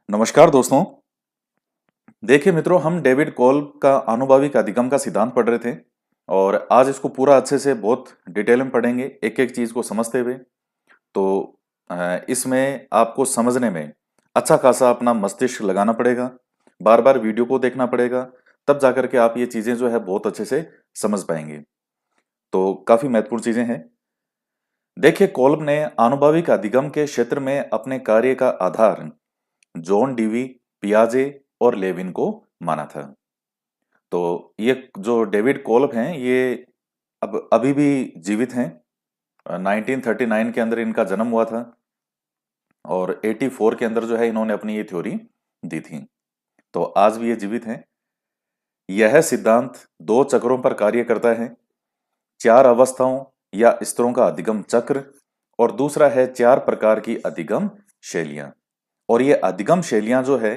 नमस्कार दोस्तों। देखिए मित्रों, हम डेविड कोल्ब का आनुभाविक अधिगम का सिद्धांत पढ़ रहे थे और आज इसको पूरा अच्छे से बहुत डिटेल में पढ़ेंगे, एक एक चीज को समझते हुए। तो इसमें आपको समझने में अच्छा खासा अपना मस्तिष्क लगाना पड़ेगा, बार बार वीडियो को देखना पड़ेगा, तब जाकर के आप ये चीजें जो है बहुत अच्छे से समझ पाएंगे। तो काफी महत्वपूर्ण चीजें हैं। देखिए, कोल्ब ने आनुभाविक अधिगम के क्षेत्र में अपने कार्य का आधार जॉन डीवी, पियाजे और लेविन को माना था। तो ये जो डेविड कोल्ब हैं, ये अब अभी भी जीवित हैं। 1939 के अंदर इनका जन्म हुआ था और 84 के अंदर जो है इन्होंने अपनी ये थ्योरी दी थी। तो आज भी ये जीवित हैं। यह सिद्धांत दो चक्रों पर कार्य करता है, चार अवस्थाओं या स्तरों का अधिगम चक्र, और दूसरा है चार प्रकार की अधिगम शैलियां। और ये अधिगम शैलियां जो है,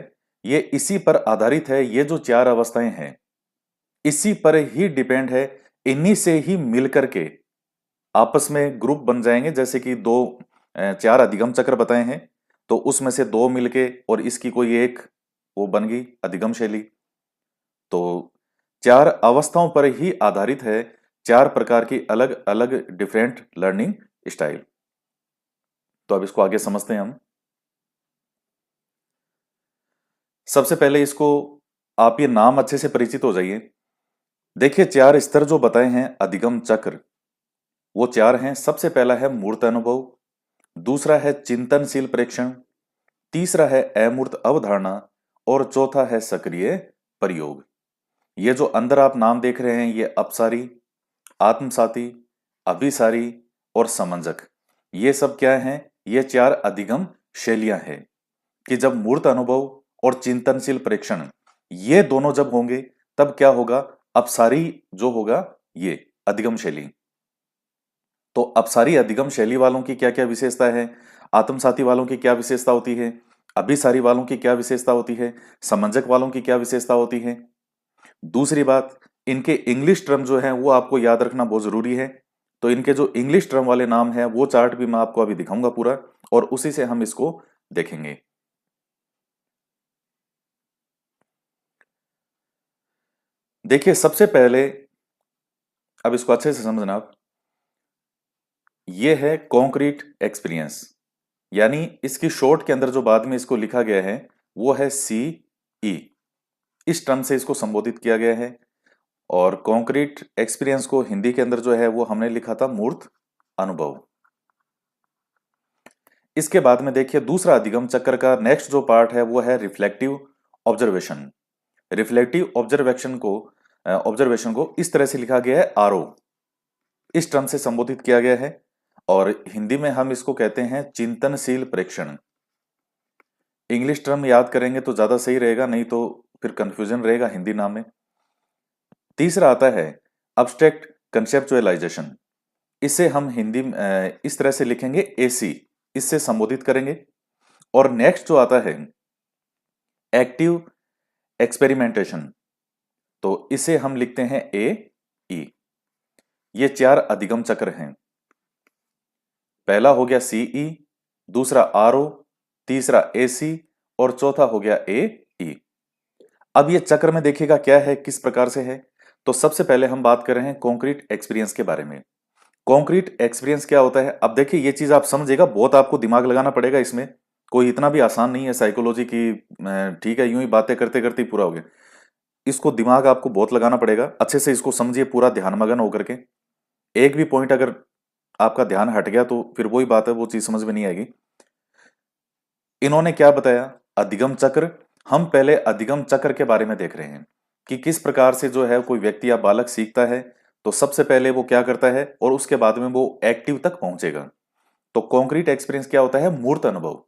ये इसी पर आधारित है। ये जो चार अवस्थाएं हैं, इसी पर ही डिपेंड है। इन्हीं से ही मिलकर के आपस में ग्रुप बन जाएंगे। जैसे कि दो चार अधिगम चक्र बताए हैं, तो उसमें से दो मिलके और इसकी कोई एक वो बन गई अधिगम शैली। तो चार अवस्थाओं पर ही आधारित है, चार प्रकार की अलग अलग डिफरेंट लर्निंग स्टाइल। तो अब इसको आगे समझते हैं हम। सबसे पहले इसको आप ये नाम अच्छे से परिचित हो जाइए। देखिए, चार स्तर जो बताए हैं अधिगम चक्र, वो चार हैं। सबसे पहला है मूर्त अनुभव, दूसरा है चिंतनशील प्रेक्षण, तीसरा है अमूर्त अवधारणा, और चौथा है सक्रिय प्रयोग। ये जो अंदर आप नाम देख रहे हैं, ये अपसारी, आत्मसाती, अभिसारी और समंजक, ये सब क्या हैं? ये चार अधिगम शैलियां हैं कि जब मूर्त अनुभव और चिंतनशील प्रेक्षण ये दोनों जब होंगे, तब क्या होगा? अपसारी जो होगा, ये अधिगम शैली। तो अपसारी अधिगम शैली वालों की क्या क्या विशेषता है, आत्मसाती वालों की क्या विशेषता होती है, अभिसारी वालों की क्या विशेषता होती है, समंजक वालों की क्या विशेषता होती है। दूसरी बात, इनके इंग्लिश टर्म जो है वो आपको याद रखना बहुत जरूरी है। तो इनके जो इंग्लिश टर्म वाले नाम है, वो चार्ट भी मैं आपको अभी दिखाऊंगा पूरा, और उसी से हम इसको देखेंगे। देखिए, सबसे पहले अब इसको अच्छे से समझना आप। ये है कॉन्क्रीट एक्सपीरियंस, यानी इसकी शॉर्ट के अंदर जो बाद में इसको लिखा गया है, वो है सी ई। इस टर्म से इसको संबोधित किया गया है। और कॉन्क्रीट एक्सपीरियंस को हिंदी के अंदर जो है वो हमने लिखा था मूर्त अनुभव। इसके बाद में देखिए, दूसरा अधिगम चक्र का नेक्स्ट जो पार्ट है वो है रिफ्लेक्टिव ऑब्जर्वेशन। रिफ्लेक्टिव ऑब्जर्वेशन को इस तरह से लिखा गया है आरओ, इस टर्म से संबोधित किया गया है। और हिंदी में हम इसको कहते हैं चिंतनशील प्रेक्षण। इंग्लिश टर्म याद करेंगे तो ज्यादा सही रहेगा, नहीं तो फिर कंफ्यूजन रहेगा हिंदी नाम में। तीसरा आता है अब्स्ट्रैक्ट कंसेप्चुअलाइजेशन। इसे हम हिंदी में इस तरह से लिखेंगे एसी, इससे संबोधित करेंगे। और नेक्स्ट जो आता है एक्टिव एक्सपेरिमेंटेशन, तो इसे हम लिखते हैं ए ई। ये चार अधिगम चक्र हैं। पहला हो गया सीई, दूसरा आरओ, तीसरा एसी, और चौथा हो गया ए ई। अब ये चक्र में देखिएगा क्या है, किस प्रकार से है। तो सबसे पहले हम बात कर रहे हैं कॉन्क्रीट एक्सपीरियंस के बारे में। कॉन्क्रीट एक्सपीरियंस क्या होता है? अब देखिए, ये चीज आप समझेगा, बहुत आपको दिमाग लगाना पड़ेगा इसमें। कोई इतना भी आसान नहीं है साइकोलॉजी की। ठीक है, यूं ही बातें करते करते ही पूरा हो गया। इसको दिमाग आपको बहुत लगाना पड़ेगा। अच्छे से इसको समझिए, पूरा ध्यान मगन होकर के। एक भी पॉइंट अगर आपका ध्यान हट गया तो फिर वही बात है, वो चीज समझ में नहीं आएगी। इन्होंने क्या बताया? अधिगम चक्र। हम पहले अधिगम चक्र के बारे में देख रहे हैं कि किस प्रकार से जो है कोई व्यक्ति या बालक सीखता है। तो सबसे पहले वो क्या करता है और उसके बाद में वो एक्टिव तक पहुंचेगा। तो कॉन्क्रीट एक्सपीरियंस क्या होता है? मूर्त अनुभव।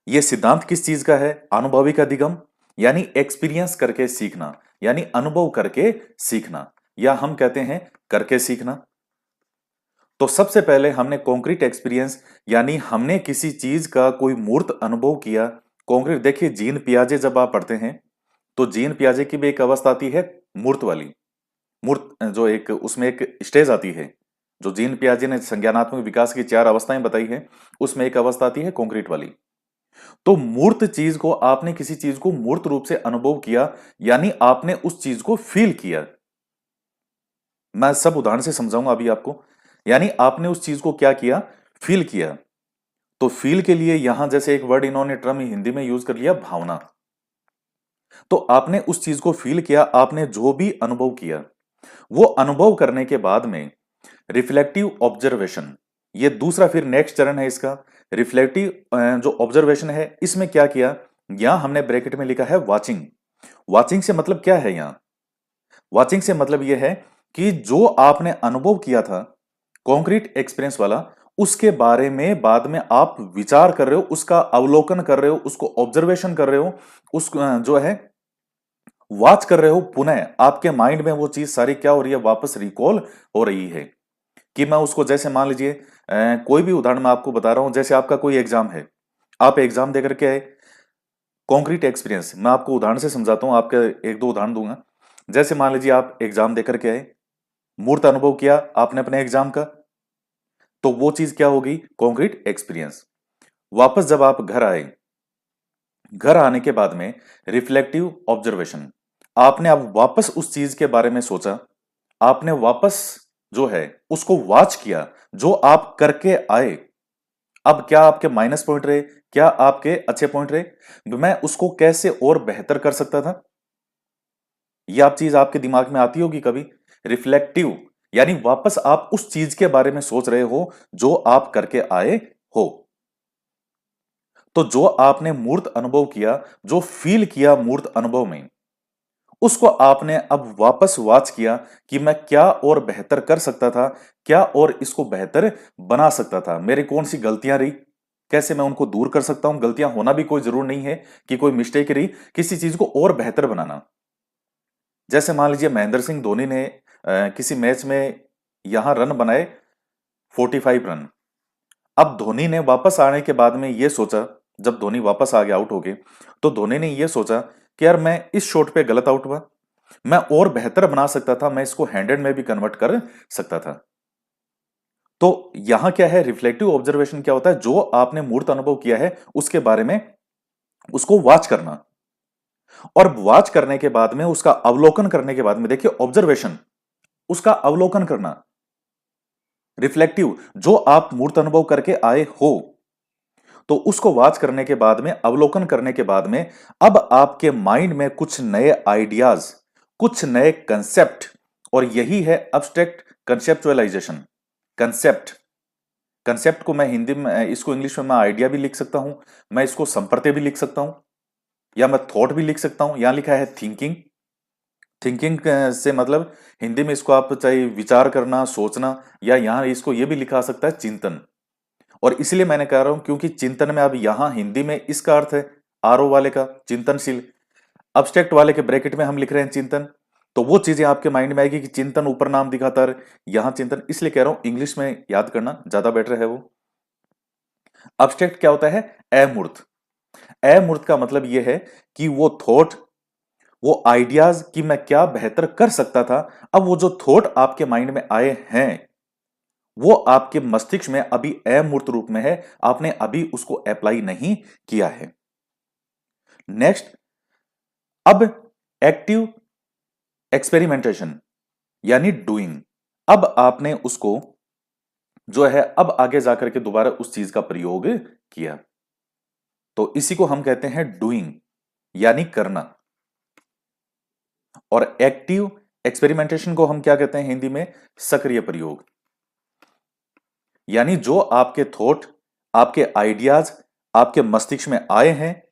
ये सिद्धांत किस चीज का है? अनुभविक अधिगम, यानी एक्सपीरियंस करके सीखना, यानी अनुभव करके सीखना, या हम कहते हैं करके सीखना। तो सबसे पहले हमने कॉन्क्रीट एक्सपीरियंस, यानी हमने किसी चीज का कोई मूर्त अनुभव किया। कॉन्क्रीट, देखिए जीन पियाजे जब आप पढ़ते हैं, तो जीन पियाजे की भी एक अवस्था आती है मूर्त वाली। मूर्त जो एक उसमें एक स्टेज आती है, जो जीन पियाजे ने संज्ञानात्मक विकास की चार अवस्थाएं बताई है, उसमें एक अवस्था आती है कॉन्क्रीट वाली। तो मूर्त चीज को, आपने किसी चीज को मूर्त रूप से अनुभव किया, यानी आपने उस चीज को फील किया। मैं सब उदाहरण से समझाऊंगा अभी आपको। यानी आपने उस चीज को क्या किया, फील किया। तो फील के लिए यहां जैसे एक वर्ड इन्होंने टर्म हिंदी में यूज कर लिया, भावना। तो आपने उस चीज को फील किया, आपने जो भी अनुभव किया, वो अनुभव करने के बाद में रिफ्लेक्टिव ऑब्जर्वेशन, ये दूसरा फिर नेक्स्ट चरण है इसका। रिफ्लेक्टिव जो ऑब्जर्वेशन है, इसमें क्या किया, यहां हमने ब्रैकेट में लिखा है वाचिंग। वाचिंग से मतलब क्या है, यहां वाचिंग से मतलब यह है कि जो आपने अनुभव किया था कॉन्क्रीट एक्सपीरियंस वाला, उसके बारे में बाद में आप विचार कर रहे हो, उसका अवलोकन कर रहे हो, उसको ऑब्जर्वेशन कर रहे हो, उस जो है वॉच कर रहे हो, पुनः आपके माइंड में वो चीज सारी क्या हो रही है, वापस रिकॉल हो रही है। कि मैं उसको, जैसे मान लीजिए कोई भी उदाहरण मैं आपको बता रहा हूं, जैसे आपका कोई एग्जाम है, आप एग्जाम देकर के आए, कॉन्क्रीट एक्सपीरियंस, मैं आपको उदाहरण से समझाता हूं, आपके एक दो उदाहरण दूंगा। जैसे मान लीजिए आप एग्जाम देकर के आए, मूर्त अनुभव किया आपने अपने एग्जाम का, तो वो चीज क्या होगी, कॉन्क्रीट एक्सपीरियंस। वापस जब आप घर आए, घर आने के बाद में रिफ्लेक्टिव ऑब्जर्वेशन, आपने अब वापस उस चीज के बारे में सोचा, आपने वापस जो है उसको वॉच किया, जो आप करके आए। अब क्या आपके माइनस पॉइंट रहे, क्या आपके अच्छे पॉइंट रहे, मैं उसको कैसे और बेहतर कर सकता था, यह आप चीज आपके दिमाग में आती होगी कभी। रिफ्लेक्टिव यानी वापस आप उस चीज के बारे में सोच रहे हो जो आप करके आए हो। तो जो आपने मूर्त अनुभव किया, जो फील किया मूर्त अनुभव में, उसको आपने अब वापस वॉच किया कि मैं क्या और बेहतर कर सकता था, क्या और इसको बेहतर बना सकता था, मेरी कौन सी गलतियां रही, कैसे मैं उनको दूर कर सकता हूं। गलतियां होना भी कोई जरूर नहीं है कि कोई मिस्टेक रही, किसी चीज को और बेहतर बनाना। जैसे मान लीजिए महेंद्र सिंह धोनी ने किसी मैच में यहां रन बनाए 45 रन। अब धोनी ने वापस आने के बाद में यह सोचा, जब धोनी वापस आ गया आउट हो गए, तो धोनी ने यह सोचा कि यार मैं इस शॉट पे गलत आउट हुआ, मैं और बेहतर बना सकता था, मैं इसको हंड्रेड में भी कन्वर्ट कर सकता था। तो यहां क्या है, रिफ्लेक्टिव ऑब्जर्वेशन क्या होता है, जो आपने मूर्त अनुभव किया है उसके बारे में उसको वॉच करना, और वॉच करने के बाद में उसका अवलोकन करने के बाद में, देखिए ऑब्जर्वेशन, उसका अवलोकन करना, रिफ्लेक्टिव जो आप मूर्त अनुभव करके आए हो, तो उसको वॉच करने के बाद में, अवलोकन करने के बाद में, अब आपके माइंड में कुछ नए आइडियाज, कुछ नए कंसेप्ट, और यही है अब्स्ट्रैक्ट कंसेप्चुअलाइजेशन। कंसेप्ट, कंसेप्ट को मैं हिंदी में, इसको इंग्लिश में मैं आइडिया भी लिख सकता हूं, मैं इसको संप्रत्यय भी लिख सकता हूं, या मैं थॉट भी लिख सकता हूं। यहां लिखा है थिंकिंग। थिंकिंग से मतलब हिंदी में इसको आप चाहे विचार करना, सोचना, या यहां इसको यह भी लिखा आ सकता है चिंतन। और इसलिए मैंने कह रहा हूं क्योंकि चिंतन में अब यहां हिंदी में इसका अर्थ है आरओ वाले का चिंतनशील, अब्स्ट्रैक्ट वाले के ब्रैकेट में हम लिख रहे हैं चिंतन। तो वो चीजें आपके माइंड में आएगी कि चिंतन ऊपर नाम दिखाता है, यहां चिंतन, इसलिए कह रहा हूं इंग्लिश में याद करना ज्यादा बेटर है वो। अब्स्ट्रैक्ट क्या होता है, अमूर्त। अमूर्त का मतलब यह है कि वो थॉट, वो आइडियाज कि मैं क्या बेहतर कर सकता था, अब वो जो थॉट आपके माइंड में आए हैं, वो आपके मस्तिष्क में अभी अमूर्त रूप में है, आपने अभी उसको अप्लाई नहीं किया है। नेक्स्ट, अब एक्टिव एक्सपेरिमेंटेशन यानी डूइंग। अब आपने उसको जो है, अब आगे जाकर के दोबारा उस चीज का प्रयोग किया, तो इसी को हम कहते हैं डूइंग यानी करना। और एक्टिव एक्सपेरिमेंटेशन को हम क्या कहते हैं हिंदी में, सक्रिय प्रयोग। यानी जो आपके थॉट, आपके आइडियाज आपके मस्तिष्क में आए हैं,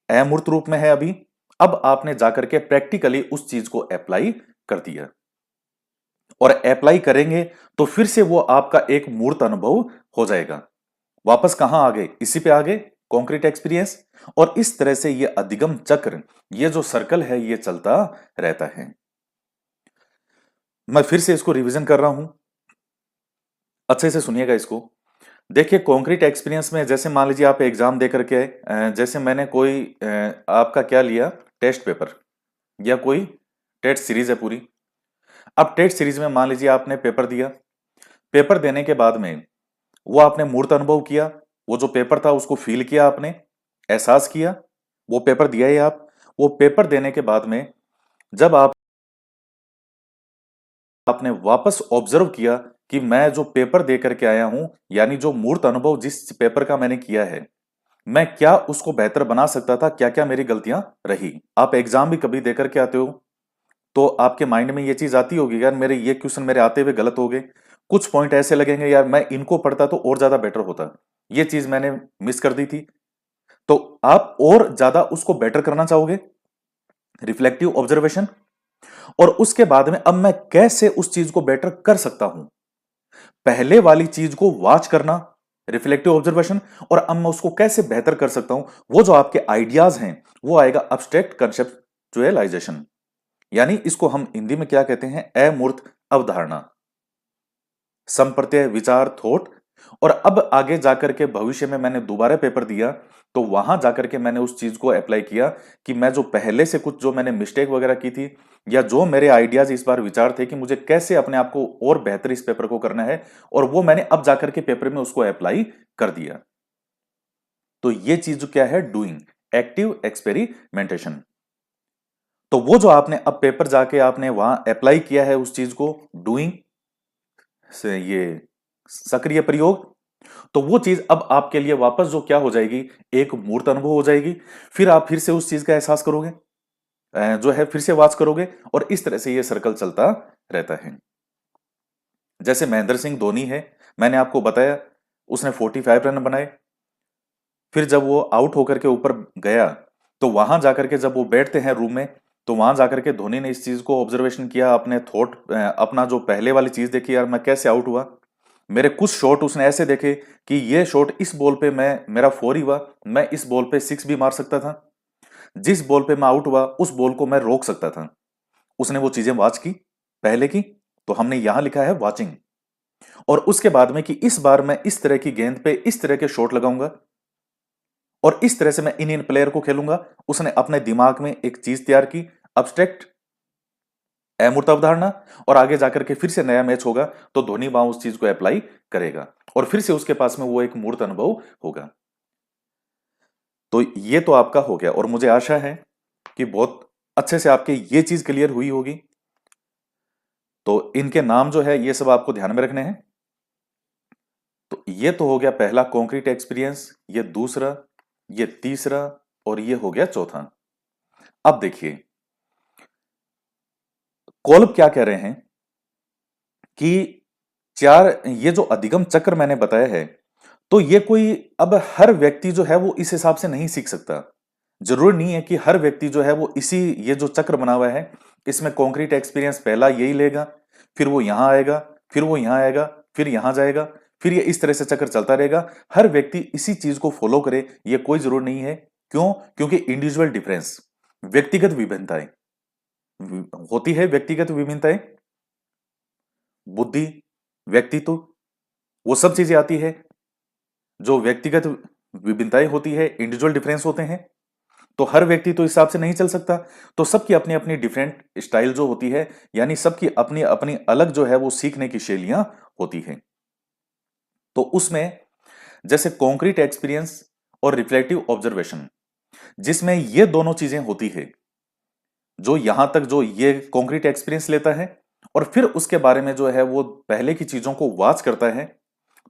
अमूर्त रूप में है अभी, अब आपने जाकर के प्रैक्टिकली उस चीज को अप्लाई कर दिया, और अप्लाई करेंगे तो फिर से वो आपका एक मूर्त अनुभव हो जाएगा। वापस कहां आ गए, इसी पे आ गए, कॉन्क्रीट एक्सपीरियंस। और इस तरह से ये अधिगम चक्र, ये जो सर्कल है, ये चलता रहता है। मैं फिर से इसको रिवीजन कर रहा हूं, अच्छे से सुनिएगा इसको। देखिए कॉन्क्रीट एक्सपीरियंस में, जैसे मान लीजिए आप एग्जाम दे करके आए, जैसे मैंने कोई आपका क्या लिया, टेस्ट पेपर, या कोई टेस्ट सीरीज है पूरी। अब टेस्ट सीरीज में मान लीजिए आपने पेपर दिया, पेपर देने के बाद में वो आपने मूर्त अनुभव किया, वो जो पेपर था उसको फील किया आपने, एहसास किया, वो पेपर दिया ही आप। वो पेपर देने के बाद में जब आपने वापस ऑब्जर्व किया कि मैं जो पेपर दे करके आया हूं, यानी जो मूर्त अनुभव जिस पेपर का मैंने किया है, मैं क्या उसको बेहतर बना सकता था, क्या क्या मेरी गलतियां रही। आप एग्जाम भी कभी दे करके आते हो तो आपके माइंड में ये चीज आती होगी, यार मेरे ये क्वेश्चन मेरे आते हुए गलत हो गए, कुछ पॉइंट ऐसे लगेंगे यार मैं इनको पढ़ता तो और ज्यादा बेटर होता, ये चीज मैंने मिस कर दी थी। तो आप और ज्यादा उसको बेटर करना चाहोगे, रिफ्लेक्टिव ऑब्जर्वेशन। और उसके बाद में अब मैं कैसे उस चीज को बेटर कर सकता हूं, पहले वाली चीज को वॉच करना, रिफ्लेक्टिव ऑब्जर्वेशन, और अब मैं उसको कैसे बेहतर कर सकता हूं, वो जो आपके आइडियाज हैं वो आएगा अब्स्ट्रैक्ट कंसेप्चुअलाइजेशन। यानी इसको हम हिंदी में क्या कहते हैं, अमूर्त अवधारणा, संप्रत्यय, विचार, थॉट। और अब आगे जाकर के भविष्य में मैंने दोबारा पेपर दिया तो वहां जाकर के मैंने उस चीज को अप्लाई किया कि मैं जो पहले से कुछ जो मैंने मिस्टेक वगैरह की थी, या जो मेरे आइडियाज इस बार विचार थे कि मुझे कैसे अपने आप को और बेहतर इस पेपर को करना है, और वो मैंने अब जाकर के पेपर में उसको अप्लाई कर दिया। तो ये चीज जो क्या है, डूइंग, एक्टिव एक्सपेरिमेंटेशन। तो वो जो आपने अब पेपर जाके आपने वहां अप्लाई किया है उस चीज को, डूइंग से ये सक्रिय प्रयोग, तो वो चीज अब आपके लिए वापस जो क्या हो जाएगी, एक मूर्त अनुभव हो जाएगी। फिर आप फिर से उस चीज का एहसास करोगे, जो है फिर से वाच करोगे, और इस तरह से ये सर्कल चलता रहता है। जैसे महेंद्र सिंह धोनी है, मैंने आपको बताया उसने 45 रन बनाए, फिर जब वो आउट होकर के ऊपर गया तो वहां जाकर के जब वो बैठते हैं रूम में, तो वहां जाकर के धोनी ने इस चीज को ऑब्जर्वेशन किया, अपने थॉट, अपना जो पहले वाली चीज देखी, यार मैं कैसे आउट हुआ, मेरे कुछ शॉट उसने ऐसे देखे कि ये शॉट इस बॉल पे मैं मेरा 4 ही हुआ, मैं इस बॉल पे 6 भी मार सकता था, जिस बॉल पे मैं आउट हुआ उस बॉल को मैं रोक सकता था। उसने वो चीजें वॉच की, पहले की, तो हमने यहां लिखा है वॉचिंग। और उसके बाद में कि इस बार मैं इस तरह की गेंद पे इस तरह के शॉट लगाऊंगा और इस तरह से मैं इन प्लेयर को खेलूंगा, उसने अपने दिमाग में एक चीज तैयार की, अब्स्ट्रैक्ट अमूर्त अवधारणा। और आगे जाकर के फिर से नया मैच होगा तो धोनी वहां उस चीज को अप्लाई करेगा और फिर से उसके पास में वो एक मूर्त अनुभव होगा। तो ये तो आपका हो गया, और मुझे आशा है कि बहुत अच्छे से आपके ये चीज क्लियर हुई होगी। तो इनके नाम जो है ये सब आपको ध्यान में रखने हैं। तो ये तो हो गया पहला कॉन्क्रीट एक्सपीरियंस, ये दूसरा, ये तीसरा, और ये हो गया चौथा। अब देखिए कोल्ब क्या कह रहे हैं कि चार, ये जो अधिगम चक्र मैंने बताया है, तो ये कोई अब हर व्यक्ति जो है वो इस हिसाब से नहीं सीख सकता। जरूरी नहीं है कि हर व्यक्ति जो है वो इसी, ये जो चक्र बना हुआ है इसमें कॉन्क्रीट एक्सपीरियंस पहला यही लेगा, फिर वो यहां आएगा, फिर वो यहां आएगा, फिर यहां जाएगा, फिर ये इस तरह से चक्र चलता रहेगा। हर व्यक्ति इसी चीज को फॉलो करे ये कोई जरूर नहीं है। क्यों? क्योंकि इंडिविजुअल डिफरेंस, व्यक्तिगत विभिन्नताएं होती है, व्यक्तिगत विभिन्नताएं, बुद्धि, व्यक्तित्व, वो सब चीजें आती है। जो व्यक्तिगत विभिन्नताएं होती है, इंडिविजुअल डिफरेंस होते हैं, तो हर व्यक्ति तो इस हिसाब से नहीं चल सकता। तो सबकी अपनी अपनी डिफरेंट स्टाइल जो होती है, यानी सबकी अपनी अपनी अलग जो है वो सीखने की शैलियां होती हैं। तो उसमें जैसे कॉन्क्रीट एक्सपीरियंस और रिफ्लेक्टिव ऑब्जर्वेशन, जिसमें ये दोनों चीजें होती है, जो यहां तक जो ये कॉन्क्रीट एक्सपीरियंस लेता है और फिर उसके बारे में जो है वो पहले की चीजों को वॉच करता है,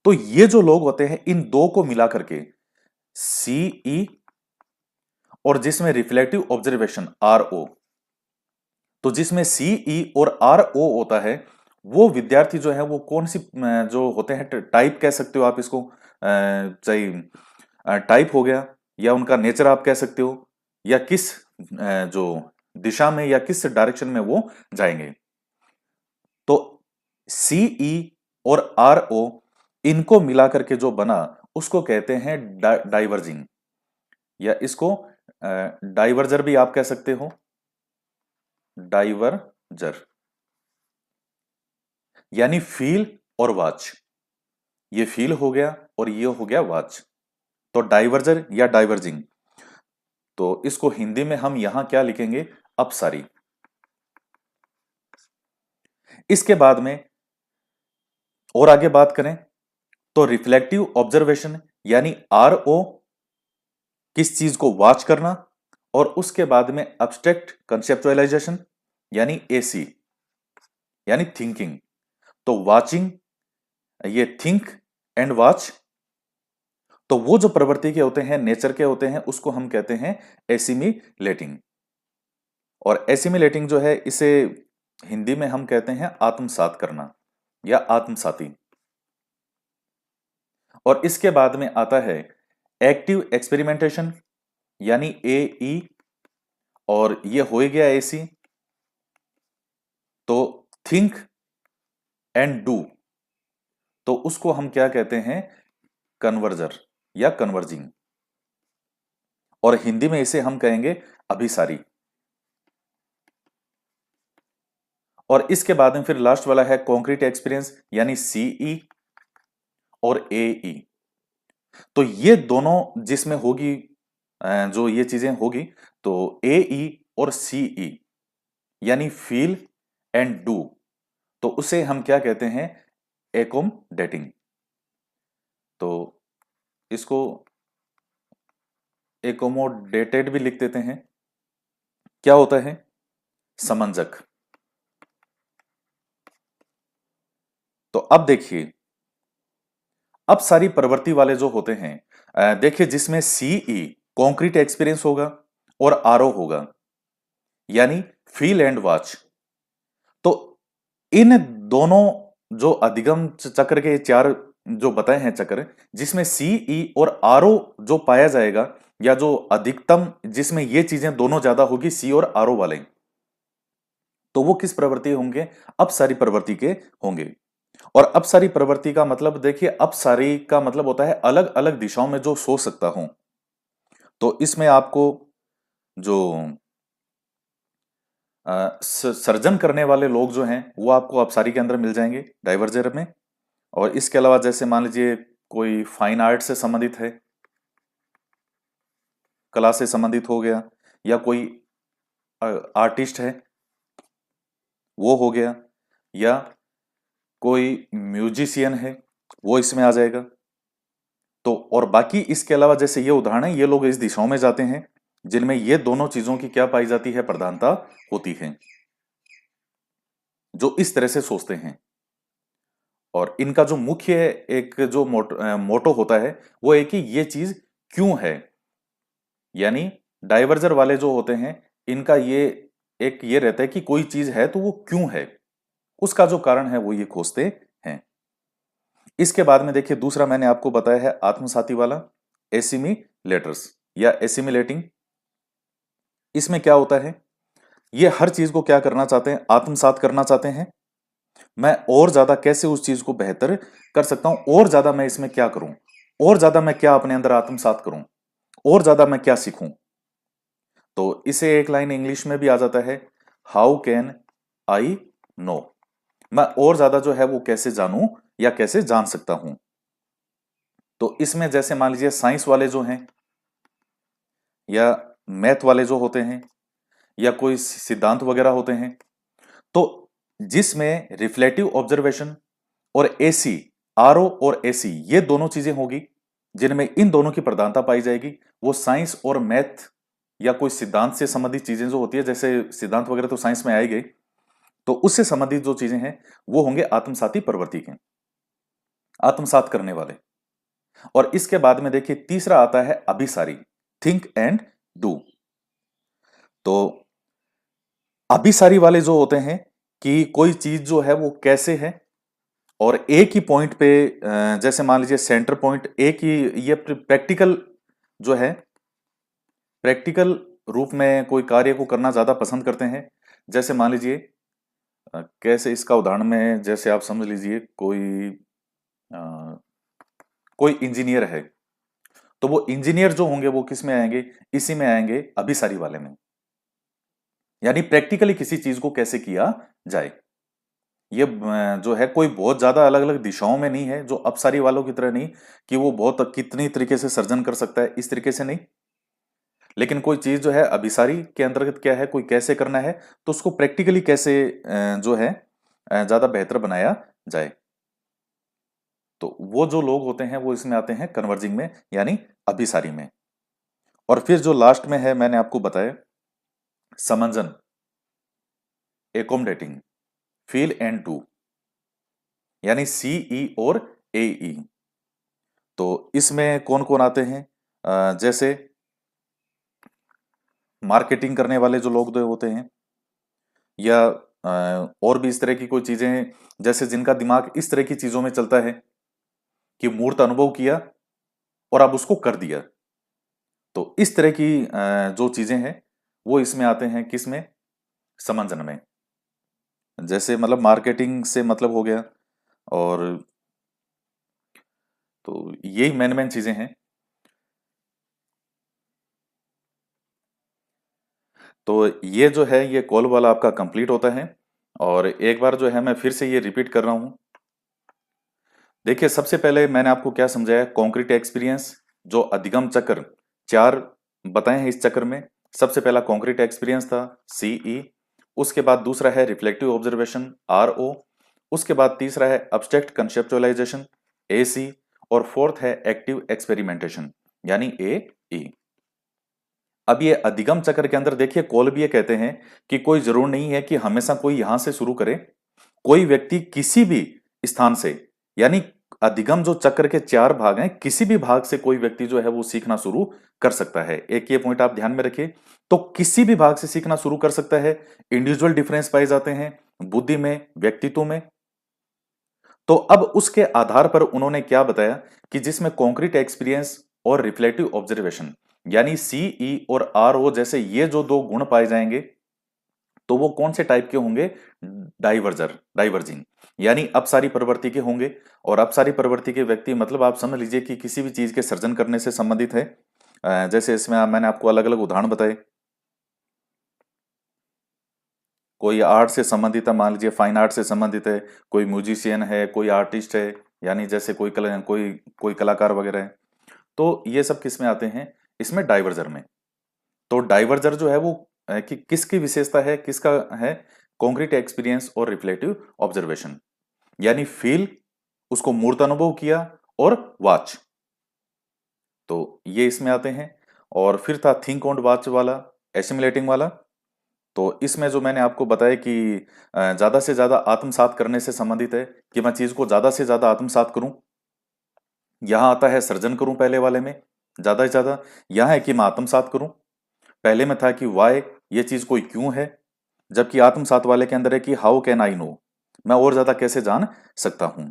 तो ये जो लोग होते हैं इन दो को मिला करके सीई, और जिसमें रिफ्लेक्टिव ऑब्जर्वेशन आरओ, तो जिसमें सीई और आरओ होता है, वो विद्यार्थी जो है वो कौन सी जो होते हैं, टाइप कह सकते हो आप इसको, चाहे टाइप हो गया, या उनका नेचर आप कह सकते हो, या किस जो दिशा में या किस डायरेक्शन में वो जाएंगे। तो सीई और आरओ, इनको मिलाकर के जो बना उसको कहते हैं डाइवर्जिंग, या इसको डाइवर्जर भी आप कह सकते हो, डाइवर्जर, यानी फील और वॉच। ये फील हो गया और ये हो गया वॉच, तो डाइवर्जर या डाइवर्जिंग। तो इसको हिंदी में हम यहां क्या लिखेंगे, अपसारी। इसके बाद में और आगे बात करें तो रिफ्लेक्टिव ऑब्जर्वेशन यानी आरओ किस चीज को वॉच करना, और उसके बाद में अब्स्ट्रैक्ट कंसेप्चुअलाइजेशन यानी एसी, यानी थिंकिंग। तो वॉचिंग, ये थिंक एंड वॉच, तो वो जो प्रवृत्ति के होते हैं, नेचर के होते हैं, उसको हम कहते हैं एसिमिलेटिंग। और एसिमिलेटिंग जो है, इसे हिंदी में हम कहते हैं आत्मसात करना या आत्मसाती। और इसके बाद में आता है एक्टिव एक्सपेरिमेंटेशन यानी एई, और ये हो ही गया एसी। तो थिंक एंड डू, तो उसको हम क्या कहते हैं, कन्वर्जर या कन्वर्जिंग, और हिंदी में इसे हम कहेंगे अभिसारी। और इसके बाद में फिर लास्ट वाला है कॉन्क्रीट एक्सपीरियंस यानी सीई और एई। तो ये दोनों जिसमें होगी, जो ये चीजें होगी, तो एई और सीई यानी फील एंड डू, तो उसे हम क्या कहते हैं, एकोमडेटिंग। तो इसको एकोमोडेटेड भी लिख देते हैं। क्या होता है, समंजक। तो अब देखिए, अब सारी प्रवृत्ति वाले जो होते हैं, देखिए जिसमें सीई कॉन्क्रीट एक्सपीरियंस होगा और आरओ होगा यानी फील एंड वॉच। तो इन दोनों जो अधिगम चक्र के चार जो बताए हैं चक्र, जिसमें सीई और आरओ जो पाया जाएगा, या जो अधिकतम जिसमें ये चीजें दोनों ज्यादा होगी, सी और आरओ वाले, तो वो किस प्रवृत्ति होंगे, अपसारी प्रवृत्ति के होंगे। और अपसारी प्रवृत्ति का मतलब देखिए, अपसारी का मतलब होता है अलग अलग दिशाओं में जो सोच सकता हूं। तो इसमें आपको जो सर्जन करने वाले लोग जो हैं, वो आपको अपसारी के अंदर मिल जाएंगे, डाइवर्जर में। और इसके अलावा जैसे मान लीजिए कोई फाइन आर्ट से संबंधित है, कला से संबंधित हो गया, या कोई आर्टिस्ट है वो हो गया, या कोई म्यूजिशियन है वो इसमें आ जाएगा। तो और बाकी इसके अलावा जैसे ये उदाहरण है, ये लोग इस दिशाओं में जाते हैं जिनमें ये दोनों चीजों की क्या पाई जाती है, प्रधानता होती है, जो इस तरह से सोचते हैं। और इनका जो मुख्य एक जो मोटो होता है, वो है कि ये चीज क्यों है, यानी डाइवर्जर वाले जो होते हैं, इनका ये एक ये रहता है कि कोई चीज है तो वो क्यों है, उसका जो कारण है वो ये खोजते हैं। इसके बाद में देखिए दूसरा मैंने आपको बताया है आत्मसाती वाला, एसिमिलेटर्स या एसिमिलेटिंग। इसमें क्या होता है, ये हर चीज को क्या करना चाहते हैं, आत्मसात करना चाहते हैं। मैं और ज्यादा कैसे उस चीज को बेहतर कर सकता हूं, और ज्यादा मैं इसमें क्या करूं, और ज्यादा मैं क्या अपने अंदर आत्मसात करूं, और ज्यादा मैं क्या सीखूं। तो इसे एक लाइन इंग्लिश में भी आ जाता है, हाउ कैन आई नो, मैं और ज्यादा जो है वो कैसे जानूं या कैसे जान सकता हूं। तो इसमें जैसे मान लीजिए साइंस वाले जो हैं, या मैथ वाले जो होते हैं, या कोई सिद्धांत वगैरह होते हैं, तो जिसमें रिफ्लेक्टिव ऑब्जर्वेशन और एसी, आरओ और एसी, ये दोनों चीजें होगी, जिनमें इन दोनों की प्रधानता पाई जाएगी, वो साइंस और मैथ या कोई सिद्धांत से संबंधित चीजें जो होती है, जैसे सिद्धांत वगैरह तो साइंस में आएगी, तो उससे संबंधित जो चीजें हैं वो होंगे आत्मसाती प्रवृत्ति के, आत्मसात करने वाले। और इसके बाद में देखिए तीसरा आता है अभिसारी, थिंक एंड डू। तो अभिसारी वाले जो होते हैं कि कोई चीज जो है वो कैसे है, और एक ही पॉइंट पे, जैसे मान लीजिए सेंटर पॉइंट एक ही, ये प्रैक्टिकल जो है, प्रैक्टिकल रूप में कोई कार्य को करना ज्यादा पसंद करते हैं। जैसे मान लीजिए, कैसे इसका उदाहरण में जैसे आप समझ लीजिए, अ, कोई इंजीनियर है, तो वो इंजीनियर जो होंगे वो किस में आएंगे, इसी में आएंगे, अभिसारी वाले में। यानी प्रैक्टिकली किसी चीज को कैसे किया जाए। ये जो है कोई बहुत ज्यादा अलग अलग दिशाओं में नहीं है, जो अपसारी वालों की तरह नहीं कि वो बहुत कितनी तरीके से सर्जन कर सकता है, इस तरीके से नहीं। लेकिन कोई चीज जो है अभिसारी के अंतर्गत क्या है, कोई कैसे करना है, तो उसको प्रैक्टिकली कैसे जो है ज्यादा बेहतर बनाया जाए। तो वो जो लोग होते हैं वो इसमें आते हैं कन्वर्जिंग में, यानी अभिसारी में। और फिर जो लास्ट में है मैंने आपको बताया समंजन, एकोमडेटिंग, फील एंड डू, यानी सीई और एई। तो इसमें कौन कौन आते हैं? जैसे मार्केटिंग करने वाले जो लोग होते हैं, या और भी इस तरह की कोई चीजें हैं, जैसे जिनका दिमाग इस तरह की चीजों में चलता है कि मूर्त अनुभव किया और अब उसको कर दिया। तो इस तरह की जो चीजें हैं वो इसमें आते हैं, किसमें? समंजन में। जैसे मतलब मार्केटिंग से मतलब हो गया, और तो यही मेन मेन चीजें हैं। तो ये जो है ये कॉल वाला आपका कंप्लीट होता है। और एक बार जो है मैं फिर से ये रिपीट कर रहा हूं। देखिए, सबसे पहले मैंने आपको क्या समझाया, कॉन्क्रीट एक्सपीरियंस, जो अधिगम चक्र चार बताए हैं इस चक्र में। सबसे पहला कॉन्क्रीट एक्सपीरियंस था, सीई। उसके बाद दूसरा है रिफ्लेक्टिव ऑब्जर्वेशन, आरओ। उसके बाद तीसरा है अब्स्ट्रैक्ट कंसेप्चुअलाइजेशन, एसी। और फोर्थ है एक्टिव एक्सपेरिमेंटेशन, यानी एई। अब ये अधिगम चक्र के अंदर देखिए, कॉल भी ये कहते हैं कि कोई जरूर नहीं है कि हमेशा कोई यहां से शुरू करे। कोई व्यक्ति किसी भी स्थान से, यानी अधिगम जो चक्र के चार भाग हैं, किसी भी भाग से कोई व्यक्ति जो है वो सीखना शुरू कर सकता है। एक ये पॉइंट आप ध्यान में रखिए। तो किसी भी भाग से सीखना शुरू कर सकता है। इंडिविजुअल डिफरेंस पाए जाते हैं बुद्धि में, व्यक्तित्व में। तो अब उसके आधार पर उन्होंने क्या बताया कि जिसमें कॉन्क्रीट एक्सपीरियंस और रिफ्लेक्टिव ऑब्जर्वेशन, यानी सीई और आरओ जैसे ये जो दो गुण पाए जाएंगे, तो वो कौन से टाइप के होंगे? डाइवर्जिंग, यानी अपसारी प्रवृत्ति के होंगे। और अपसारी प्रवृत्ति के व्यक्ति मतलब आप समझ लीजिए कि किसी भी चीज के सर्जन करने से संबंधित है। जैसे इसमें मैंने आपको अलग अलग उदाहरण बताए। कोई आर्ट से संबंधित है, मान लीजिए फाइन आर्ट से संबंधित है, कोई म्यूजिशियन है, कोई आर्टिस्ट है, यानी जैसे कोई कलाकार वगैरह है। तो ये सब किस में आते हैं? इसमें डाइवर्जर में। तो डाइवर्जर जो है वो कि किसकी विशेषता है, किसका है? कॉन्क्रीट एक्सपीरियंस और रिफ्लेक्टिव ऑब्जर्वेशन, यानी फील, उसको मूर्त अनुभव किया, और वॉच। तो ये इसमें आते हैं। और फिर था थिंक ऑन वॉच वाला, एसिमुलेटिंग वाला। तो इसमें जो मैंने आपको बताया कि ज्यादा से ज्यादा आत्मसात करने से संबंधित है, कि मैं चीज को ज्यादा से ज्यादा आत्मसात करूं। यहां आता है सर्जन करूं पहले वाले में, ज्यादा से ज्यादा। यहां है कि मैं आत्मसात करूं। पहले में था कि वाई, ये चीज कोई क्यों है। जबकि आत्मसात वाले के अंदर है कि हाउ कैन आई नो, मैं और ज्यादा कैसे जान सकता हूं।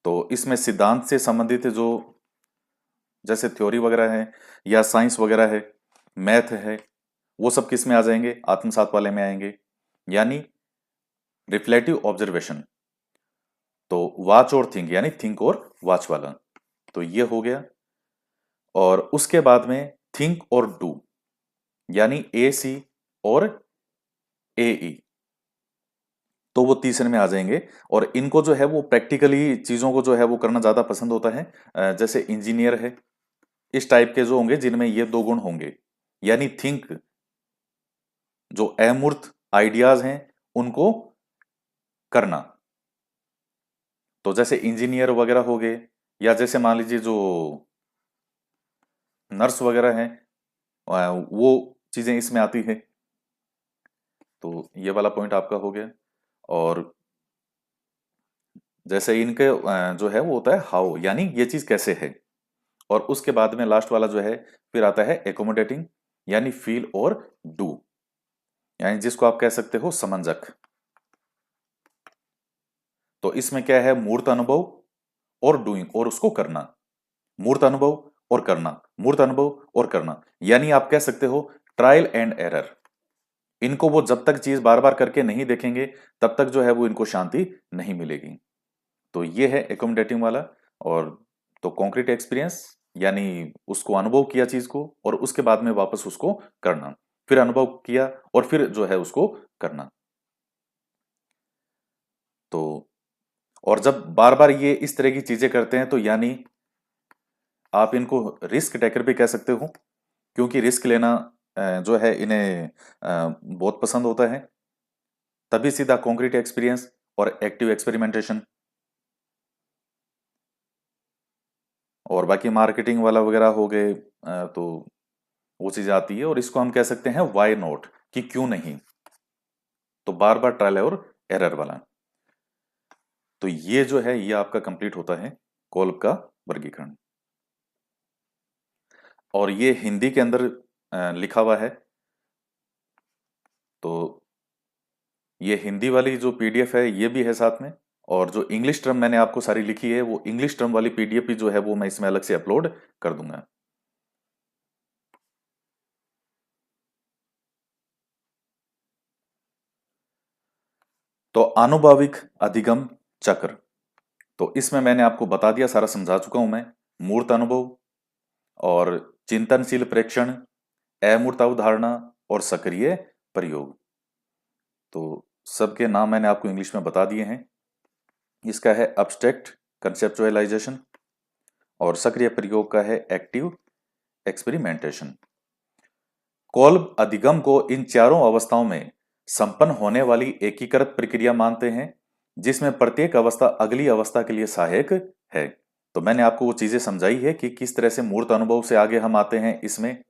तो इसमें सिद्धांत से संबंधित जो जैसे थ्योरी वगैरह है, या साइंस वगैरह है, मैथ है, वो सब किस में आ जाएंगे? आत्मसात वाले में आएंगे, यानी रिफ्लेक्टिव ऑब्जर्वेशन। तो वॉच और थिंक, यानी थिंक और वॉच वाला। तो ये हो गया। और उसके बाद में थिंक और डू, यानी ए सी और ए ई। तो वो तीसरे में आ जाएंगे। और इनको जो है वो प्रैक्टिकली चीजों को जो है वो करना ज्यादा पसंद होता है। जैसे इंजीनियर है, इस टाइप के जो होंगे जिनमें ये दो गुण होंगे, यानी थिंक, जो अमूर्त आइडियाज हैं उनको करना। तो जैसे इंजीनियर वगैरह हो गए, या जैसे मान लीजिए जो नर्स वगैरह हैं, वो चीजें इसमें आती है। तो ये वाला पॉइंट आपका हो गया। और जैसे इनके जो है वो होता है हाउ, यानी ये चीज कैसे है। और उसके बाद में लास्ट वाला जो है फिर आता है एकोमोडेटिंग, यानी फील और डू, यानी जिसको आप कह सकते हो समंजक। तो इसमें क्या है? मूर्त अनुभव और डूइंग, और उसको करना। मूर्त अनुभव और करना, मूर्त अनुभव और करना, यानी आप कह सकते हो ट्रायल एंड एरर। इनको वो जब तक चीज बार बार करके नहीं देखेंगे तब तक जो है वो इनको शांति नहीं मिलेगी। तो ये है एकोमोडेटिंग वाला। और तो कॉन्क्रीट एक्सपीरियंस, यानी उसको अनुभव किया चीज को, और उसके बाद में वापस उसको करना, फिर अनुभव किया और फिर जो है उसको करना। तो और जब बार बार ये इस तरह की चीजें करते हैं तो यानी आप इनको रिस्क टेकर भी कह सकते हो, क्योंकि रिस्क लेना जो है इन्हें बहुत पसंद होता है। तभी सीधा कॉन्क्रीट एक्सपीरियंस और एक्टिव एक्सपेरिमेंटेशन। और बाकी मार्केटिंग वाला वगैरह हो गए, तो वो चीज आती है, और इसको हम कह सकते हैं वाई नॉट, कि क्यों नहीं। तो बार बार ट्रायल और एरर वाला। तो ये जो है ये आपका कंप्लीट होता है कोल्ब का वर्गीकरण। और ये हिंदी के अंदर लिखा हुआ है। तो ये हिंदी वाली जो पीडीएफ है ये भी है साथ में, और जो इंग्लिश टर्म मैंने आपको सारी लिखी है वो इंग्लिश टर्म वाली पीडीएफ भी जो है वो मैं इसमें अलग से अपलोड कर दूंगा। तो आनुभाविक अधिगम चक्र, तो इसमें मैंने आपको बता दिया, सारा समझा चुका हूं मैं। मूर्त अनुभव और चिंतनशील प्रेक्षण, अमूर्त अवधारणा और सक्रिय प्रयोग, तो सबके नाम मैंने आपको इंग्लिश में बता दिए हैं। इसका है अब्स्ट्रैक्ट कंसेप्चुअलाइजेशन, और सक्रिय प्रयोग का है एक्टिव एक्सपेरिमेंटेशन। कोल्ब अधिगम को इन चारों अवस्थाओं में संपन्न होने वाली एकीकृत प्रक्रिया मानते हैं, जिसमें प्रत्येक अवस्था अगली अवस्था के लिए सहायक है। तो मैंने आपको वो चीजें समझाई है कि किस तरह से मूर्त अनुभव से आगे हम आते हैं इसमें,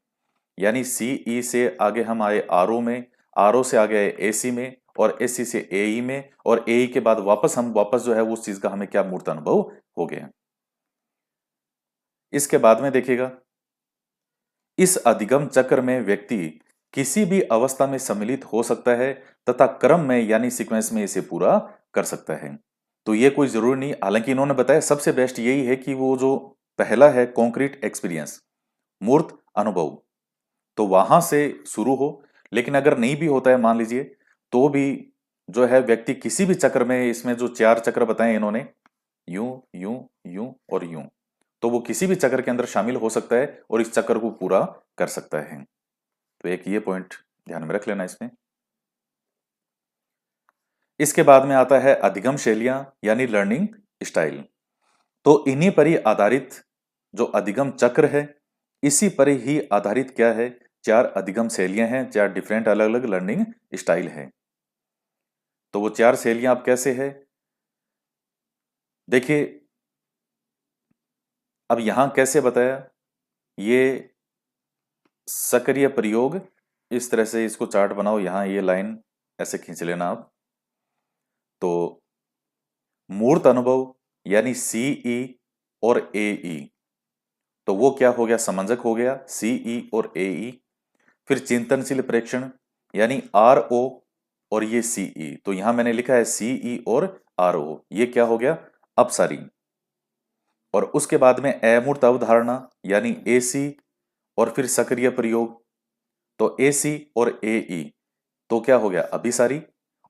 यानी सीई से आगे हम आए आरओ में, आरओ से आगे आए एसी में, और एसी से एई में, और एई के बाद वापस जो है उस चीज का हमें क्या मूर्त अनुभव हो गया। इसके बाद में देखिएगा, इस अधिगम चक्र में व्यक्ति किसी भी अवस्था में सम्मिलित हो सकता है तथा क्रम में यानी सीक्वेंस में इसे पूरा कर सकता है। तो ये कोई जरूरी नहीं, हालांकि इन्होंने बताया सबसे बेस्ट यही है कि वो जो पहला है कॉन्क्रीट एक्सपीरियंस, मूर्त अनुभव, तो वहां से शुरू हो। लेकिन अगर नहीं भी होता है मान लीजिए, तो भी जो है व्यक्ति किसी भी चक्र में, इसमें जो चार चक्र बताए इन्होंने, यूं यूं यूं और यूं, तो वो किसी भी चक्र के अंदर शामिल हो सकता है और इस चक्र को पूरा कर सकता है। तो एक ये पॉइंट ध्यान में रख लेना इसमें। इसके बाद में आता है अधिगम शैलियां यानी लर्निंग स्टाइल। तो इन्हीं पर ही आधारित जो अधिगम चक्र है, इसी पर ही आधारित क्या है, चार अधिगम शैलियां हैं, चार डिफरेंट अलग अलग लर्निंग स्टाइल है। तो वो चार शैलियां आप कैसे है देखिए, अब यहां कैसे बताया, ये सक्रिय प्रयोग, इस तरह से इसको चार्ट बनाओ, यहां ये लाइन ऐसे खींच लेना आप। तो मूर्त अनुभव यानी सीई और एई, तो वो क्या हो गया, समंजक हो गया सीई और एई। फिर चिंतनशील प्रेक्षण यानी आर ओ और ये सीई, तो यहां मैंने लिखा है सीई और आर ओ, ये क्या हो गया, अपसारी। और उसके बाद में अमूर्त अवधारणा यानी एसी, और फिर सक्रिय प्रयोग, तो एसी और एई, तो क्या हो गया, अभिसारी।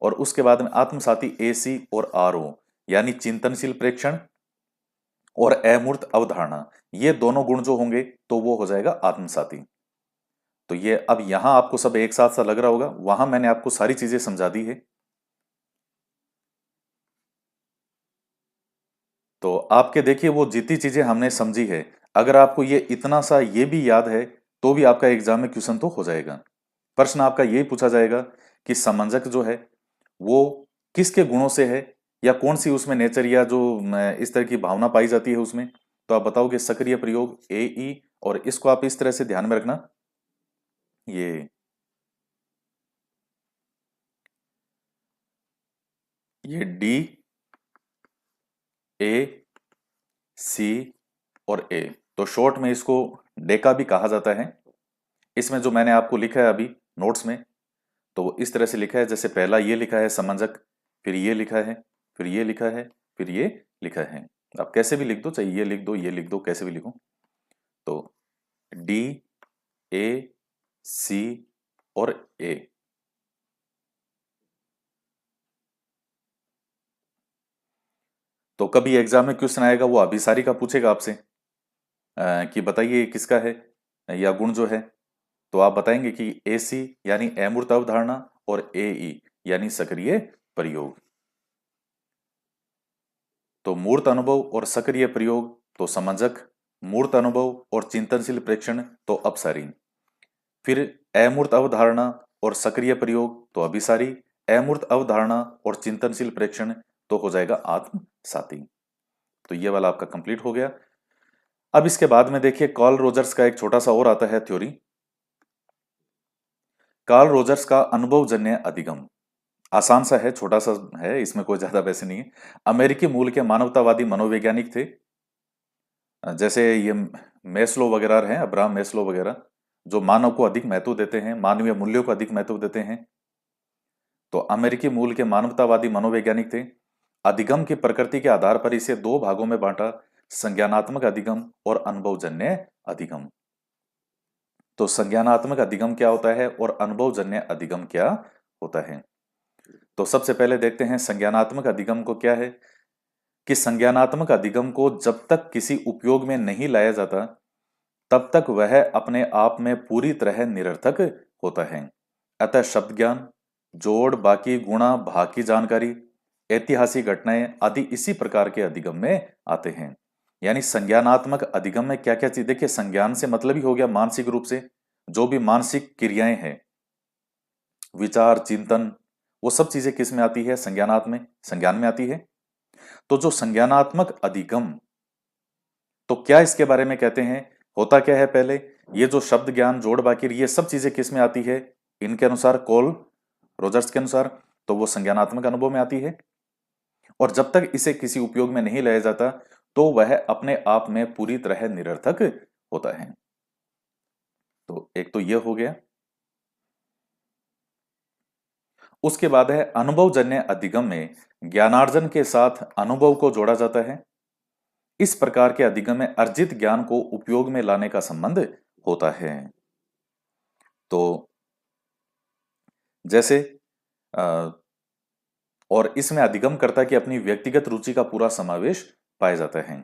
और उसके बाद में आत्मसाती एसी और आरओ यानी चिंतनशील प्रेक्षण और अमूर्त अवधारणा, ये दोनों गुण जो होंगे तो वो हो जाएगा आत्मसाती। तो ये अब यहां आपको सब एक साथ सा लग रहा होगा, वहां मैंने आपको सारी चीजें समझा दी है। तो आपके देखिए वो जितनी चीजें हमने समझी है, अगर आपको ये इतना सा ये भी याद है, तो भी आपका एग्जाम में क्वेश्चन तो हो जाएगा। प्रश्न आपका यही पूछा जाएगा कि समंजक जो है वो किसके गुणों से है, या कौन सी उसमें नेचर या जो इस तरह की भावना पाई जाती है उसमें। तो आप बताओगे सक्रिय प्रयोग ए ई, और इसको आप इस तरह से ध्यान में रखना, ये डी ए सी और ए, तो शॉर्ट में इसको डेका भी कहा जाता है। इसमें जो मैंने आपको लिखा है अभी नोट्स में, तो वो इस तरह से लिखा है, जैसे पहला ये लिखा है समंजक, फिर ये लिखा है, फिर ये लिखा है, फिर ये लिखा है। आप कैसे भी लिख दो, चाहे ये लिख दो, ये लिख दो, कैसे भी लिखो। तो डी ए सी और ए, तो कभी एग्जाम में क्वेश्चन आएगा वो अभिसारी का पूछेगा आपसे, कि बताइए ये किसका है या गुण जो है, तो आप बताएंगे कि ए सी यानी अमूर्त अवधारणा और ए ई यानी सक्रिय प्रयोग। तो मूर्त अनुभव और सक्रिय प्रयोग तो समंजक, मूर्त अनुभव और चिंतनशील प्रेक्षण तो अपसारी, फिर अमूर्त अवधारणा और सक्रिय प्रयोग तो अभिसारी, अमूर्त अवधारणा और चिंतनशील प्रेक्षण तो हो जाएगा आत्मसाती। तो ये वाला आपका कंप्लीट हो गया। अब इसके बाद में देखिए कॉल रोजर्स का एक छोटा सा और आता है थ्योरी, कार्ल रोजर्स का अनुभवजन्य अधिगम आसान सा है, छोटा सा है, इसमें कोई ज्यादा वैसे नहीं है। अमेरिकी मूल के मानवतावादी मनोवैज्ञानिक थे। जैसे ये मेस्लो वगैरह हैं, अब्राहम मेस्लो वगैरह, जो मानव को अधिक महत्व देते हैं, मानवीय मूल्यों को अधिक महत्व देते हैं। तो अमेरिकी मूल के मानवतावादी मनोवैज्ञानिक थे। अधिगम की प्रकृति के आधार पर इसे दो भागों में बांटा, संज्ञानात्मक अधिगम और अनुभवजन्य अधिगम। तो संज्ञानात्मक अधिगम क्या होता है और अनुभवजन्य अधिगम क्या होता है? तो सबसे पहले देखते हैं संज्ञानात्मक अधिगम को क्या है। कि संज्ञानात्मक अधिगम को जब तक किसी उपयोग में नहीं लाया जाता तब तक वह अपने आप में पूरी तरह निरर्थक होता है। अतः शब्द ज्ञान, जोड़, बाकी, गुणा, भाग की जानकारी, ऐतिहासिक घटनाएं आदि इसी प्रकार के अधिगम में आते हैं। यानी संज्ञानात्मक अधिगम में क्या क्या चीज, देखिए संज्ञान से मतलब ही हो गया मानसिक रूप से जो भी मानसिक क्रियाएं हैं, विचार, चिंतन, वो सब चीजें किस में आती है? संज्ञान में आती है। तो जो संज्ञानात्मक अधिगम, तो क्या इसके बारे में कहते हैं, होता क्या है? पहले ये जो शब्द ज्ञान, जोड़, बाकी, ये सब चीजें किस में आती है? इनके अनुसार, कॉल रोजर्स के अनुसार, तो वो संज्ञानात्मक अनुभव में आती है। और जब तक इसे किसी उपयोग में नहीं लाया जाता तो वह अपने आप में पूरी तरह निरर्थक होता है। तो एक तो यह हो गया। उसके बाद है अनुभवजन्य अधिगम में ज्ञानार्जन के साथ अनुभव को जोड़ा जाता है। इस प्रकार के अधिगम में अर्जित ज्ञान को उपयोग में लाने का संबंध होता है। तो जैसे और इसमें अधिगमकर्ता की अपनी व्यक्तिगत रुचि का पूरा समावेश पाया जाता है।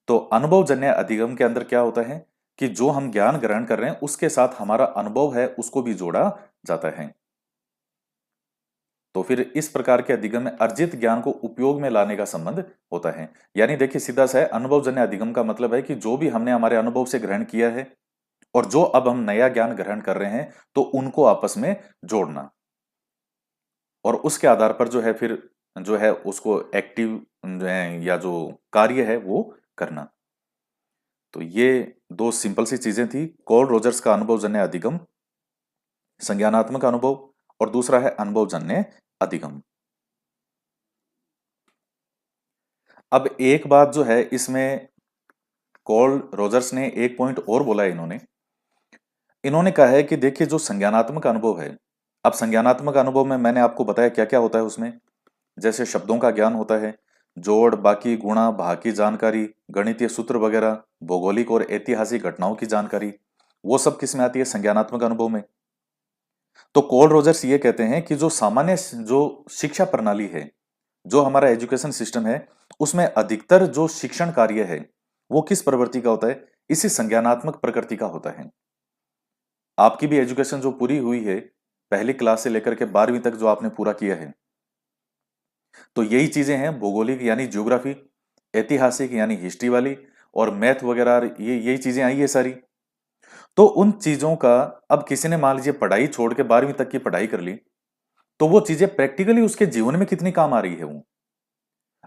तो अनुभवजन्य अधिगम के अंदर क्या होता है कि जो हम ज्ञान ग्रहण कर रहे हैं उसके साथ हमारा अनुभव है उसको भी जोड़ा जाता है। तो फिर इस प्रकार के अधिगम में अर्जित ज्ञान को उपयोग में लाने का संबंध होता है। यानी देखिए सीधा सा है, अनुभवजन्य अधिगम का मतलब है कि जो भी हमने हमारे अनुभव से ग्रहण किया है और जो अब हम नया ज्ञान ग्रहण कर रहे हैं तो उनको आपस में जोड़ना, और उसके आधार पर जो है फिर जो है उसको एक्टिव जो है या जो कार्य है वो करना। तो ये दो सिंपल सी चीजें थी, कॉल रोजर्स का अनुभवजन्य अधिगम, संज्ञानात्मक अनुभव, और दूसरा है अनुभवजन्य अधिगम। अब एक बात जो है इसमें कॉल रोजर्स ने एक पॉइंट और बोला है, इन्होंने इन्होंने कहा है कि देखिए जो संज्ञानात्मक अनुभव है, अब संज्ञानात्मक अनुभव में मैंने आपको बताया क्या क्या होता है उसमें, जैसे शब्दों का ज्ञान होता है, जोड़, बाकी, गुणा, भाग की जानकारी, गणितीय सूत्र वगैरह, भौगोलिक और ऐतिहासिक घटनाओं की जानकारी, वो सब किस में आती है? संज्ञानात्मक अनुभव में। तो कॉल रोजर्स ये कहते हैं कि जो सामान्य जो शिक्षा प्रणाली है, जो हमारा एजुकेशन सिस्टम है, उसमें अधिकतर जो शिक्षण कार्य है वो किस प्रवृत्ति का होता है? इसी संज्ञानात्मक प्रकृति का होता है। आपकी भी एजुकेशन जो पूरी हुई है, पहली क्लास से लेकर के 12वीं तक जो आपने पूरा किया है, तो यही चीजें हैं, भौगोलिक यानी ज्योग्राफी, ऐतिहासिक यानी हिस्ट्री वाली, और मैथ वगैरह, ये यही चीजें आई है सारी। तो उन चीजों का अब किसी ने मान लीजिए पढ़ाई छोड़ के 12वीं तक की पढ़ाई कर ली, तो वो चीजें प्रैक्टिकली उसके जीवन में कितनी काम आ रही है वो,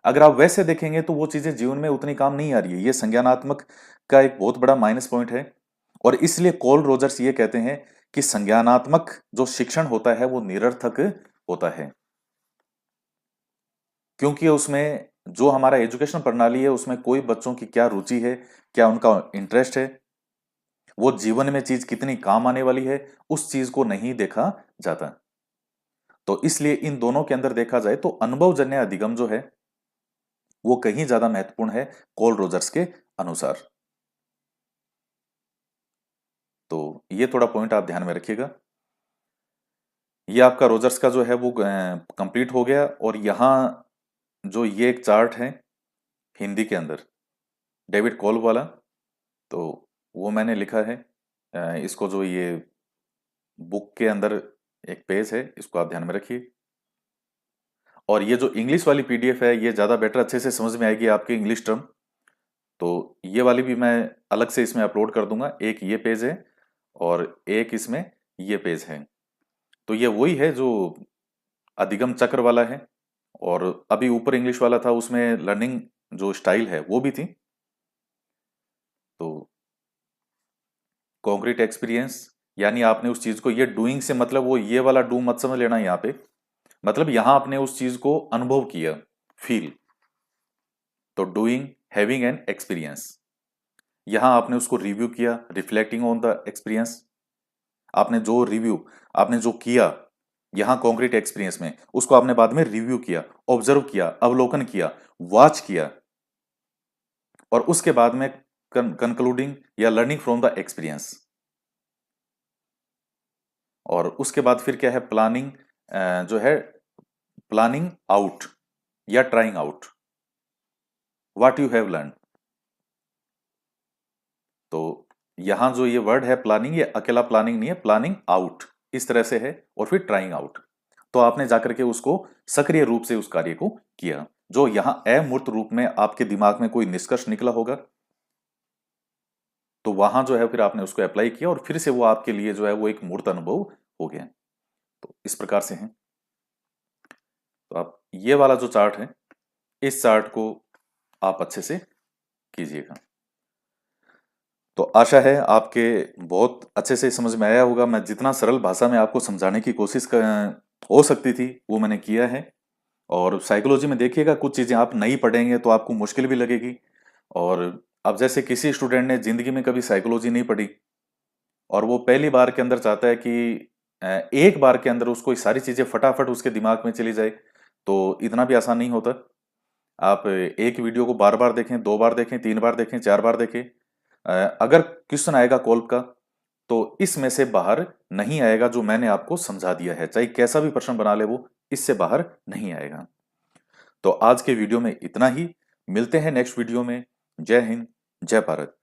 अगर आप वैसे देखेंगे तो वो चीजें जीवन में उतनी काम नहीं आ रही है। ये संज्ञानात्मक का एक बहुत बड़ा माइनस पॉइंट है। और इसलिए कॉल रोजर्स ये कहते हैं कि संज्ञानात्मक जो शिक्षण होता है वो निरर्थक होता है, क्योंकि उसमें जो हमारा एजुकेशन प्रणाली है उसमें कोई बच्चों की क्या रुचि है, क्या उनका इंटरेस्ट है, वो जीवन में चीज कितनी काम आने वाली है, उस चीज को नहीं देखा जाता। तो इसलिए इन दोनों के अंदर देखा जाए तो अनुभवजन्य अधिगम जो है वो कहीं ज्यादा महत्वपूर्ण है कॉल रोजर्स के अनुसार। तो ये थोड़ा पॉइंट आप ध्यान में रखिएगा। ये आपका रोजर्स का जो है वो कंप्लीट हो गया। और यहाँ जो ये एक चार्ट है हिंदी के अंदर डेविड कॉल वाला, तो वो मैंने लिखा है। इसको जो ये बुक के अंदर एक पेज है, इसको आप ध्यान में रखिए। और ये जो इंग्लिश वाली पीडीएफ है ये ज़्यादा बेटर अच्छे से समझ में आएगी आपके इंग्लिश टर्म, तो ये वाली भी मैं अलग से इसमें अपलोड कर दूंगा। एक ये पेज है और एक इसमें ये पेज है। तो ये वही है जो अधिगम चक्र वाला है, और अभी ऊपर इंग्लिश वाला था उसमें लर्निंग जो स्टाइल है वो भी थी। तो कॉन्क्रीट एक्सपीरियंस, यानी आपने उस चीज को, ये डूइंग से मतलब वो ये वाला डू मत समझ लेना यहाँ पे, मतलब यहां आपने उस चीज को अनुभव किया, फील। तो डूइंग, हैविंग एन एक्सपीरियंस। यहां आपने उसको रिव्यू किया, रिफ्लेक्टिंग ऑन द एक्सपीरियंस। आपने जो रिव्यू, आपने जो किया यहां कॉन्क्रीट एक्सपीरियंस में, उसको आपने बाद में रिव्यू किया, ऑब्जर्व किया, अवलोकन किया, वॉच किया, और उसके बाद में कंक्लूडिंग या लर्निंग फ्रॉम द एक्सपीरियंस। और उसके बाद फिर क्या है, प्लानिंग, जो है प्लानिंग आउट या trying out what you have learn. तो यहां जो ये वर्ड है प्लानिंग, ये अकेला प्लानिंग नहीं है, प्लानिंग आउट इस तरह से है, और फिर ट्राइंग आउट। तो आपने जाकर के उसको सक्रिय रूप से उस कार्य को किया, जो यहां अमूर्त रूप में आपके दिमाग में कोई निष्कर्ष निकला होगा, तो वहां जो है फिर आपने उसको अप्लाई किया, और फिर से वो आपके लिए जो है वो एक मूर्त अनुभव हो गया। तो इस प्रकार से है। तो आप ये वाला जो चार्ट है, इस चार्ट को आप अच्छे से कीजिएगा। तो आशा है आपके बहुत अच्छे से समझ में आया होगा। मैं जितना सरल भाषा में आपको समझाने की कोशिश हो सकती थी वो मैंने किया है। और साइकोलॉजी में देखिएगा, कुछ चीज़ें आप नहीं पढ़ेंगे तो आपको मुश्किल भी लगेगी। और अब जैसे किसी स्टूडेंट ने जिंदगी में कभी साइकोलॉजी नहीं पढ़ी, और वो पहली बार के अंदर चाहता है कि एक बार के अंदर उसको ये सारी चीज़ें फटाफट उसके दिमाग में चली जाए, तो इतना भी आसान नहीं होता। आप एक वीडियो को बार बार देखें, 2 बार देखें, 3 बार देखें, 4 बार देखें। अगर क्वेश्चन आएगा कॉल्व का, तो इसमें से बाहर नहीं आएगा जो मैंने आपको समझा दिया है, चाहे कैसा भी प्रश्न बना ले वो इससे बाहर नहीं आएगा। तो आज के वीडियो में इतना ही। मिलते हैं नेक्स्ट वीडियो में। जय हिंद, जय भारत।